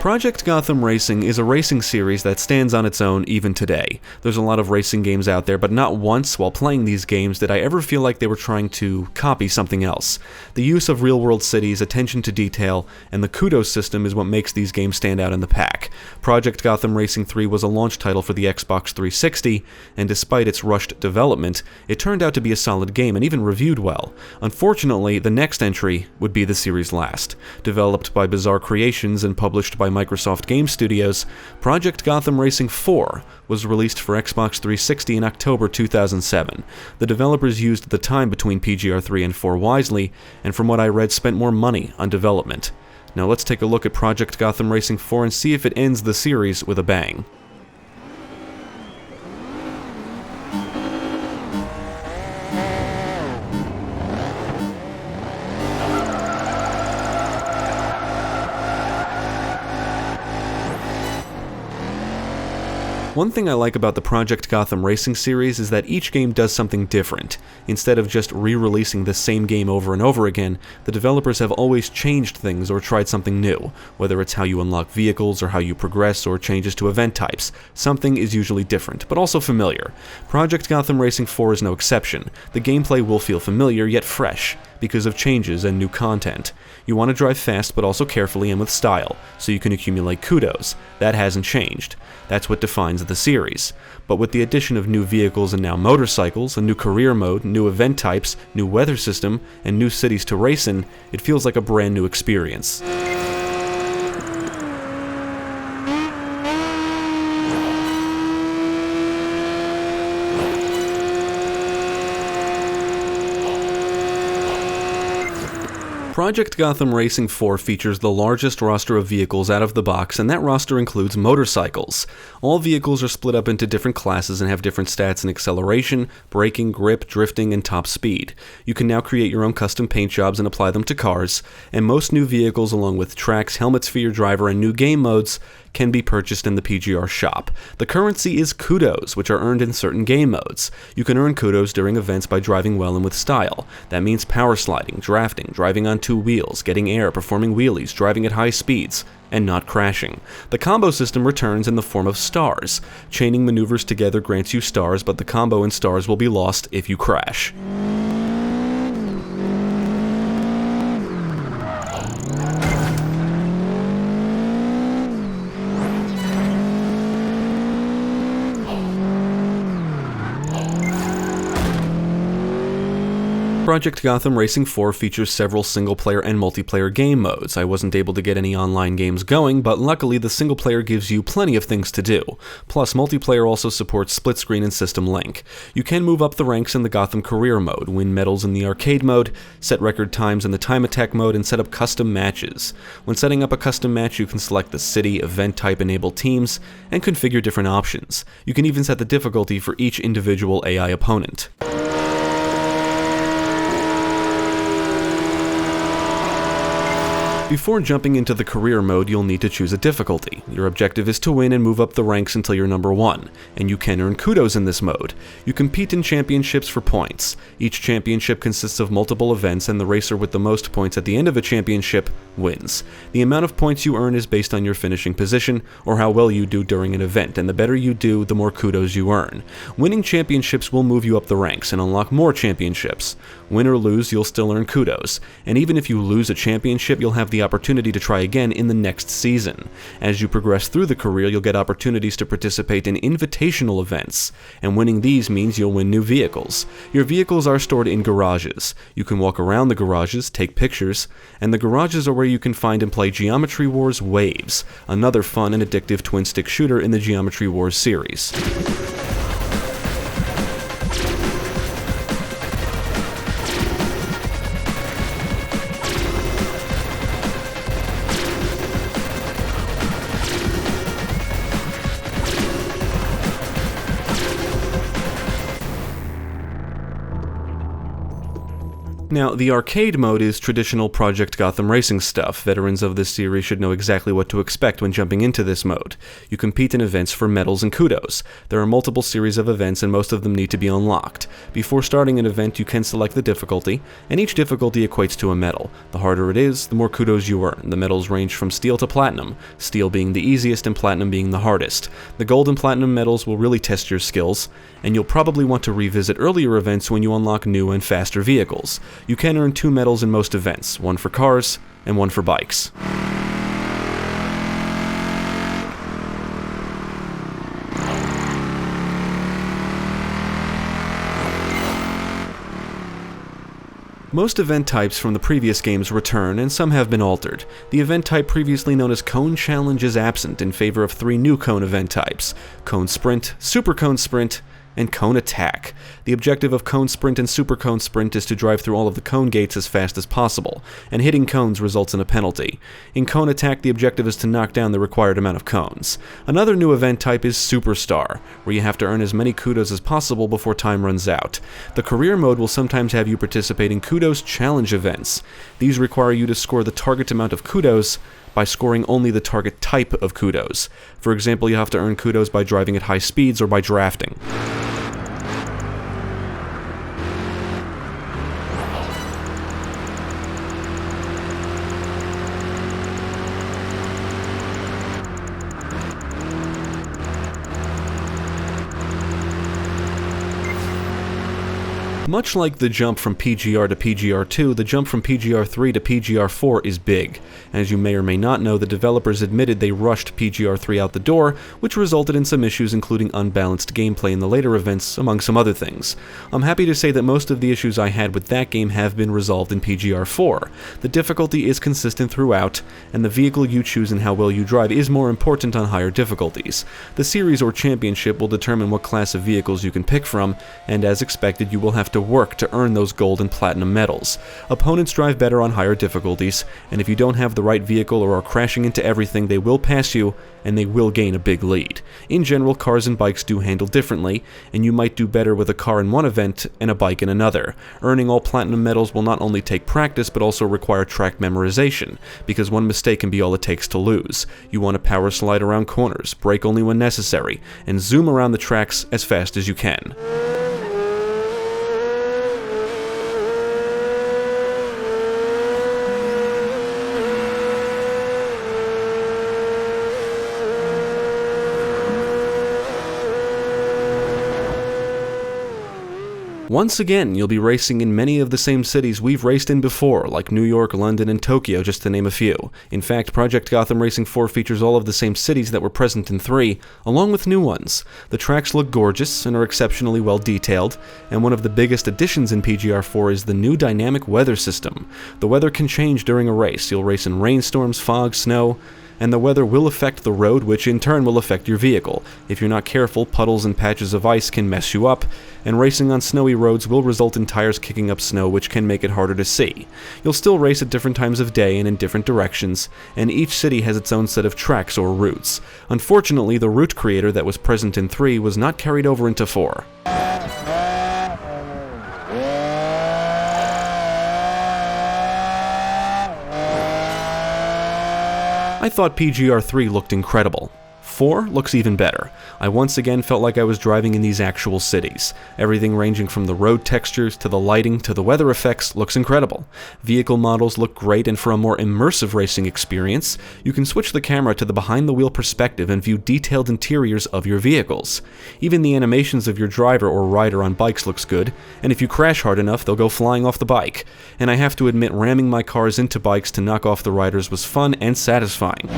Project Gotham Racing is a racing series that stands on its own even today. There's a lot of racing games out there, but not once while playing these games did I ever feel like they were trying to copy something else. The use of real-world cities, attention to detail, and the kudos system is what makes these games stand out in the pack. Project Gotham Racing 3 was a launch title for the Xbox 360, and despite its rushed development, it turned out to be a solid game and even reviewed well. Unfortunately, the next entry would be the series' last. Developed by Bizarre Creations and published by Microsoft Game Studios, Project Gotham Racing 4 was released for Xbox 360 in October 2007. The developers used the time between PGR 3 and 4 wisely, and from what I read, spent more money on development. Now let's take a look at Project Gotham Racing 4 and see if it ends the series with a bang. One thing I like about the Project Gotham Racing series is that each game does something different. Instead of just re-releasing the same game over and over again, the developers have always changed things or tried something new, whether it's how you unlock vehicles or how you progress or changes to event types. Something is usually different, but also familiar. Project Gotham Racing 4 is no exception. The gameplay will feel familiar yet fresh, because of changes and new content. You want to drive fast but also carefully and with style, so you can accumulate kudos. That hasn't changed. That's what defines the series. But with the addition of new vehicles and now motorcycles, a new career mode, new event types, new weather system, and new cities to race in, it feels like a brand new experience. Project Gotham Racing 4 features the largest roster of vehicles out of the box, and that roster includes motorcycles. All vehicles are split up into different classes and have different stats in acceleration, braking, grip, drifting, and top speed. You can now create your own custom paint jobs and apply them to cars, and most new vehicles, along with tracks, helmets for your driver, and new game modes, can be purchased in the PGR shop. The currency is kudos, which are earned in certain game modes. You can earn kudos during events by driving well and with style. That means power sliding, drafting, driving on two wheels, getting air, performing wheelies, driving at high speeds, and not crashing. The combo system returns in the form of stars. Chaining maneuvers together grants you stars, but the combo and stars will be lost if you crash. Project Gotham Racing 4 features several single-player and multiplayer game modes. I wasn't able to get any online games going, but luckily the single-player gives you plenty of things to do. Plus, multiplayer also supports split-screen and system link. You can move up the ranks in the Gotham Career mode, win medals in the arcade mode, set record times in the time attack mode, and set up custom matches. When setting up a custom match, you can select the city, event type, enable teams, and configure different options. You can even set the difficulty for each individual AI opponent. Before jumping into the career mode, you'll need to choose a difficulty. Your objective is to win and move up the ranks until you're number 1, and you can earn kudos in this mode. You compete in championships for points. Each championship consists of multiple events, and the racer with the most points at the end of a championship wins. The amount of points you earn is based on your finishing position, or how well you do during an event, and the better you do, the more kudos you earn. Winning championships will move you up the ranks and unlock more championships. Win or lose, you'll still earn kudos, and even if you lose a championship, you'll have the opportunity to try again in the next season. As you progress through the career, you'll get opportunities to participate in invitational events, and winning these means you'll win new vehicles. Your vehicles are stored in garages. You can walk around the garages, take pictures, and the garages are where you can find and play Geometry Wars Waves, another fun and addictive twin-stick shooter in the Geometry Wars series. Now, the arcade mode is traditional Project Gotham Racing stuff. Veterans of this series should know exactly what to expect when jumping into this mode. You compete in events for medals and kudos. There are multiple series of events and most of them need to be unlocked. Before starting an event, you can select the difficulty, and each difficulty equates to a medal. The harder it is, the more kudos you earn. The medals range from steel to platinum, steel being the easiest and platinum being the hardest. The gold and platinum medals will really test your skills, and you'll probably want to revisit earlier events when you unlock new and faster vehicles. You can earn 2 medals in most events, one for cars and one for bikes. Most event types from the previous games return, and some have been altered. The event type previously known as Cone Challenge is absent in favor of 3 new Cone event types: Cone Sprint, Super Cone Sprint, and Cone Attack. The objective of Cone Sprint and Super Cone Sprint is to drive through all of the cone gates as fast as possible, and hitting cones results in a penalty. In Cone Attack, the objective is to knock down the required amount of cones. Another new event type is Superstar, where you have to earn as many kudos as possible before time runs out. The career mode will sometimes have you participate in kudos challenge events. These require you to score the target amount of kudos by scoring only the target type of kudos. For example, you have to earn kudos by driving at high speeds or by drafting. Much like the jump from PGR to PGR2, the jump from PGR3 to PGR4 is big. As you may or may not know, the developers admitted they rushed PGR3 out the door, which resulted in some issues including unbalanced gameplay in the later events, among some other things. I'm happy to say that most of the issues I had with that game have been resolved in PGR4. The difficulty is consistent throughout, and the vehicle you choose and how well you drive is more important on higher difficulties. The series or championship will determine what class of vehicles you can pick from, and as expected, you will have to work to earn those gold and platinum medals. Opponents drive better on higher difficulties, and if you don't have the right vehicle or are crashing into everything, they will pass you, and they will gain a big lead. In general, cars and bikes do handle differently, and you might do better with a car in one event and a bike in another. Earning all platinum medals will not only take practice, but also require track memorization, because one mistake can be all it takes to lose. You want to power slide around corners, brake only when necessary, and zoom around the tracks as fast as you can. Once again, you'll be racing in many of the same cities we've raced in before, like New York, London, and Tokyo, just to name a few. In fact, Project Gotham Racing 4 features all of the same cities that were present in 3, along with new ones. The tracks look gorgeous and are exceptionally well detailed, and one of the biggest additions in PGR4 is the new dynamic weather system. The weather can change during a race. You'll race in rainstorms, fog, snow, and the weather will affect the road, which in turn will affect your vehicle. If you're not careful, puddles and patches of ice can mess you up, and racing on snowy roads will result in tires kicking up snow, which can make it harder to see. You'll still race at different times of day and in different directions, and each city has its own set of tracks or routes. Unfortunately, the route creator that was present in 3 was not carried over into 4. I thought PGR3 looked incredible. 4 looks even better. I once again felt like I was driving in these actual cities. Everything ranging from the road textures to the lighting to the weather effects looks incredible. Vehicle models look great, and for a more immersive racing experience, you can switch the camera to the behind-the-wheel perspective and view detailed interiors of your vehicles. Even the animations of your driver or rider on bikes looks good, and if you crash hard enough, they'll go flying off the bike. And I have to admit, ramming my cars into bikes to knock off the riders was fun and satisfying.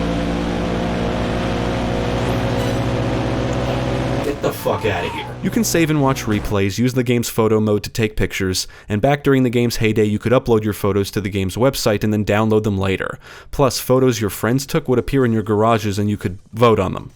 Get the fuck out of here. You can save and watch replays, use the game's photo mode to take pictures, and back during the game's heyday you could upload your photos to the game's website and then download them later. Plus, photos your friends took would appear in your garages and you could vote on them.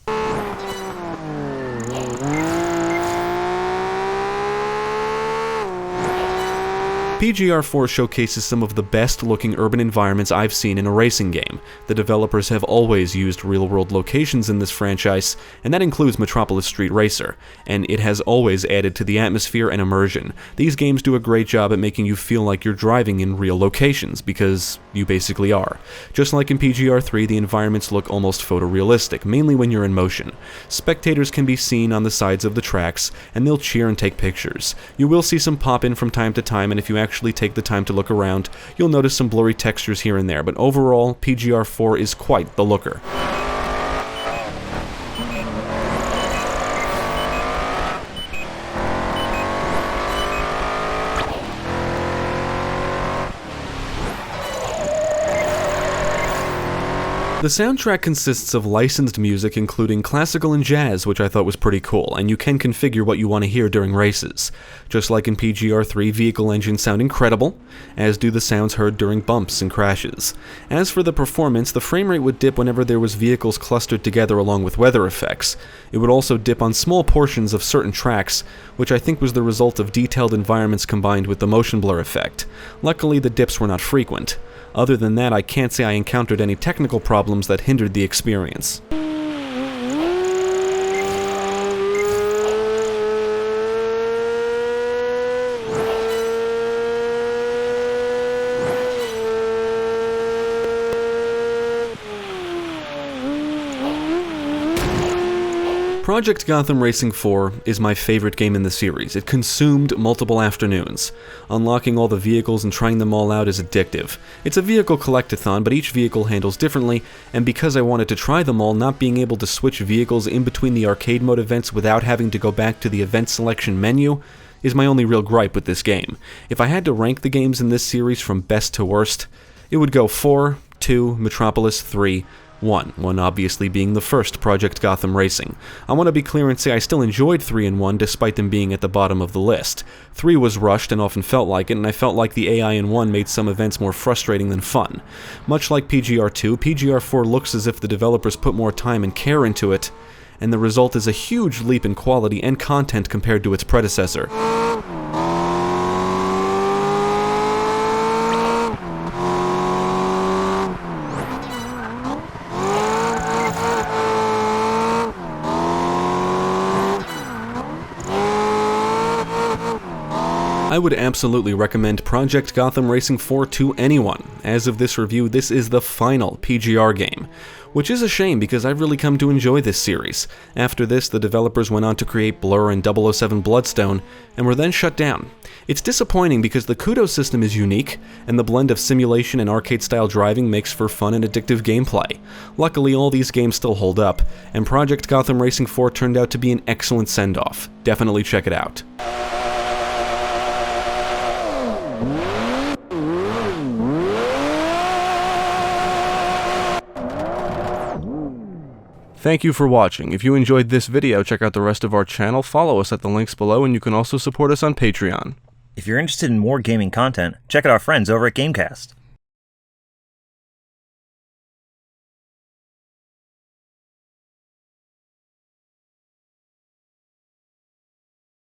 PGR4 showcases some of the best-looking urban environments I've seen in a racing game. The developers have always used real-world locations in this franchise, and that includes Metropolis Street Racer, and it has always added to the atmosphere and immersion. These games do a great job at making you feel like you're driving in real locations, because you basically are. Just like in PGR3, the environments look almost photorealistic, mainly when you're in motion. Spectators can be seen on the sides of the tracks, and they'll cheer and take pictures. You will see some pop in from time to time, and if you actually take the time to look around, you'll notice some blurry textures here and there, but overall, PGR4 is quite the looker. The soundtrack consists of licensed music including classical and jazz, which I thought was pretty cool, and you can configure what you want to hear during races. Just like in PGR3, vehicle engines sound incredible, as do the sounds heard during bumps and crashes. As for the performance, the frame rate would dip whenever there was vehicles clustered together along with weather effects. It would also dip on small portions of certain tracks, which I think was the result of detailed environments combined with the motion blur effect. Luckily, the dips were not frequent. Other than that, I can't say I encountered any technical problems that hindered the experience. Project Gotham Racing 4 is my favorite game in the series. It consumed multiple afternoons. Unlocking all the vehicles and trying them all out is addictive. It's a vehicle collectathon, but each vehicle handles differently, and because I wanted to try them all, not being able to switch vehicles in between the arcade mode events without having to go back to the event selection menu is my only real gripe with this game. If I had to rank the games in this series from best to worst, it would go 4, 2, Metropolis, 3, 1 obviously being the first Project Gotham Racing. I want to be clear and say I still enjoyed 3 and 1 despite them being at the bottom of the list. 3 was rushed and often felt like it, and I felt like the AI in 1 made some events more frustrating than fun. Much like PGR2, PGR4 looks as if the developers put more time and care into it, and the result is a huge leap in quality and content compared to its predecessor. I would absolutely recommend Project Gotham Racing 4 to anyone. As of this review, this is the final PGR game, which is a shame because I've really come to enjoy this series. After this, the developers went on to create Blur and 007 Bloodstone, and were then shut down. It's disappointing because the Kudo system is unique, and the blend of simulation and arcade-style driving makes for fun and addictive gameplay. Luckily, all these games still hold up, and Project Gotham Racing 4 turned out to be an excellent send-off. Definitely check it out. Thank you for watching. If you enjoyed this video, check out the rest of our channel, follow us at the links below, and you can also support us on Patreon. If you're interested in more gaming content, check out our friends over at Gamecast.